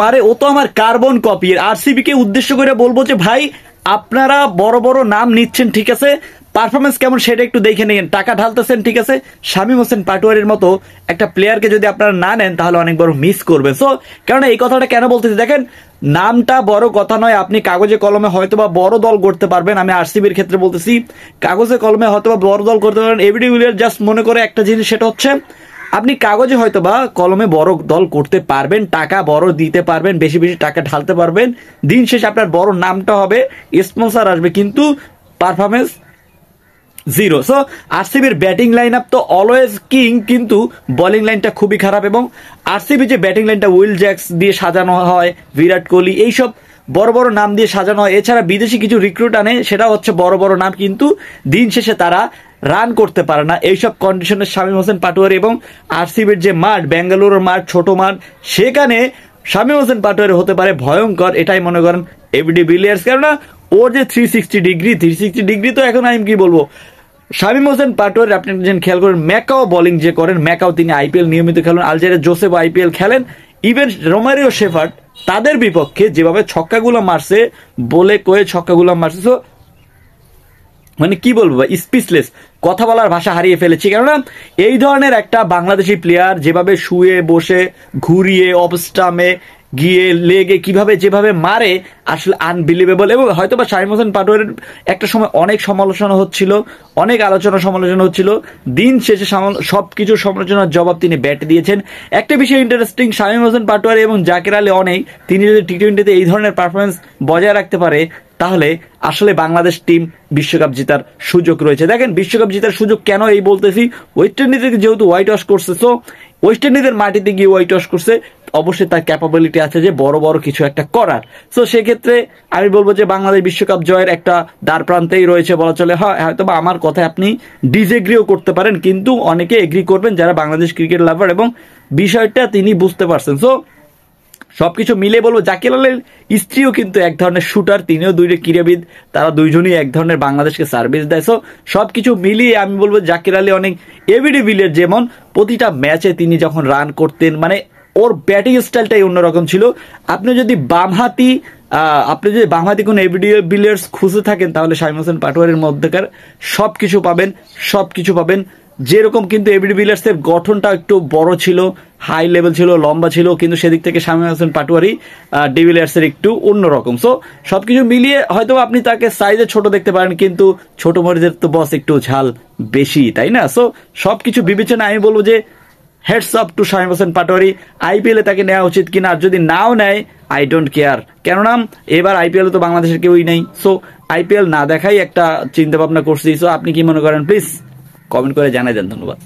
আরে ও তো আমার কার্বন কপি। আরসিবি কে উদ্দেশ্য করে বলবো যে ভাই আপনারা বড় বড় নাম নিচ্ছেন, ঠিক আছে, পারফরমেন্স কেমন সেটা একটু দেখে নিন। টাকা ঢালতেছেন, ঠিক আছে, শামীম হোসেন পাটোয়ারির মতো একটা প্লেয়ারকে যদি আপনারা না নেন তাহলে অনেক বড় মিস করবেন। সো কারণ এই কথাটা কেন বলতেছি, দেখেন নামটা বড় কথা নয়, আপনি কাগজে কলমে হয়তোবা বড় দল করতে পারবেন। আমি আরসিবির ক্ষেত্রে বলতেছি কাগজে কলমে হয়তোবা বড় দল করতে পারবেন। এবিডি উইলিয়ার্স জাস্ট মনে করে একটা জিনিস, সেটা হচ্ছে আপনি কাগজে হয়তো বা কলমে বড় দল করতে পারবেন, টাকা বড় দিতে পারবেন, বেশি বেশি টাকা ঢালতে পারবেন, দিন শেষে আপনার বড় নামটা হবে, স্পন্সর আসবে, কিন্তু পারফরমেন্স জিরো। সো আরসিবির ব্যাটিং লাইন আপ তো অলওয়েজ কিং, কিন্তু বোলিং লাইনটা খুবই খারাপ। এবং আরসিবি যে ব্যাটিং লাইনটা উইল জ্যাক্স দিয়ে সাজানো হয়, বিরাট কোহলি, এইসব বড় বড় নাম দিয়ে সাজানো হয়। এছাড়া বিদেশি কিছু রিক্রুট আনে, সেটা হচ্ছে বড় বড় নাম, কিন্তু দিন শেষে তারা রান করতে পারে না। এইসব কন্ডিশনে শামীম হোসেন পাটোয়ারি এবং আরসিবির যে মাঠ, বেঙ্গালুরুর মাঠ, ছোট মাঠ, সেখানে শামীম হোসেন পাটোয়ারি হতে পারে ভয়ঙ্কর, এটাই মনে করেন এবিডি বিলিয়ার্স। কেননা ওর যে 360 ডিগ্রি তো এখন আমি কি বলবো, শামীম হোসেন পাটোয়ারি আপনি যেন খেয়াল করেন, ম্যাকাও বোলিং যে করেন, ম্যাকাও তিনি আইপিএল নিয়মিত খেলেন, আলজেরিয়ার জোসেফ আইপিএল খেলেন, ইভেন রোমারিও শেফার্ড তাদের বিপক্ষে যেভাবে ছক্কাগুলো মারছে, বলে কয়ে ছক্কাগুলো মারছে, তো মানে কি বলবো, স্পিচলেস, কথা বলার ভাষা হারিয়ে ফেলেছি। কেননা এই ধরনের একটা বাংলাদেশি প্লেয়ার যেভাবে শুয়ে বসে ঘুরিয়ে অফ স্টামে গিয়ে লেগে কিভাবে যেভাবে মারে, আসলে আনবিলিভেবল। এবং হয়তো বা শামীম হোসেন পাটোয়ারির একটা সময় অনেক সমালোচনা হচ্ছিল, অনেক সমালোচনা হচ্ছিল, দিন শেষে সবকিছু সমালোচনার জবাব তিনি ব্যাটে দিয়েছেন। একটা বিষয় ইন্টারেস্টিং, শামীম হোসেন পাটোয়ারি এবং জাকির আলী অনেক, তিনি যদি টি-20-তে এই ধরনের পারফরমেন্স বজায় রাখতে পারে তাহলে আসলে বাংলাদেশ টিম বিশ্বকাপ জেতার সুযোগ রয়েছে। দেখেন বিশ্বকাপ জেতার সুযোগ কেন এই বলতেছি, ওয়েস্ট ইন্ডিজে যেহেতু হোয়াইট ওয়াশ করছে, সো ওয়েস্ট ইন্ডিজের মাটিতে গিয়ে হোয়াইট ওয়াশ করছে, অবশ্যই তার ক্যাপাবিলিটি আছে যে বড় বড় কিছু একটা করার। সো সেক্ষেত্রে আমি বলবো যে বাংলাদেশ বিশ্বকাপ জয়ের একটা দ্বার প্রান্তেই রয়েছে বলা চলে। হয় হয়তো বা আমার কথায় আপনি ডিসএগ্রিও করতে পারেন, কিন্তু অনেকে এগ্রি করবেন যারা বাংলাদেশ ক্রিকেট লাভার এবং বিষয়টা তিনি বুঝতে পারছেন। সো সবকিছু মিলে বলবো জাকির আলীর স্ত্রীও কিন্তু এক ধরনের শুটার, তিনিও দুইটা ক্রীড়াবিদ, তারা দুইজনই এক ধরনের বাংলাদেশকে সার্ভিস দেয়। সো সবকিছু মিলিয়ে আমি বলবো জাকির আলী অনেক, এবিডি বিলিয়ার্স যেমন প্রতিটা ম্যাচে তিনি যখন রান করতেন, মানে ওর ব্যাটিং স্টাইলটাই অন্যরকম ছিল। আপনি যদি বামহাতি কোনো এবিডি বিলিয়ার্স খুঁজে থাকেন তাহলে শামীম হোসেন পাটোয়ারির মধ্যেকার সবকিছু পাবেন। যেরকম কিন্তু এবিডি বিলিয়ার্সের গঠনটা একটু বড় ছিল, হাই লেভেল ছিল, লম্বা ছিল, কিন্তু সেদিক থেকে শামীম হোসেন পাটোয়ারি ডিভিলিয়ার্সের একটু অন্যরকম। সো সবকিছু মিলিয়ে হয়তো আপনি তাকে সাইজে ছোট দেখতে পারেন, কিন্তু ছোট মরিচের তো বস একটু ঝাল বেশি, তাই না? সো সবকিছু বিবেচনা আমি বলবো যে hats off to Shamim Hossain Patwari. IPL এ তাকে নেওয়া উচিত কিনা, আর যদি নাও নেয় আই ডোন্ট কেয়ার, কেননা এবার আইপিএল তো বাংলাদেশের কেউই নেই। সো আইপিএল না দেখাই একটা চিন্তা ভাবনা করছি। সো আপনি কি মনে করেন প্লিজ কমেন্ট করে জানাই দেন। ধন্যবাদ।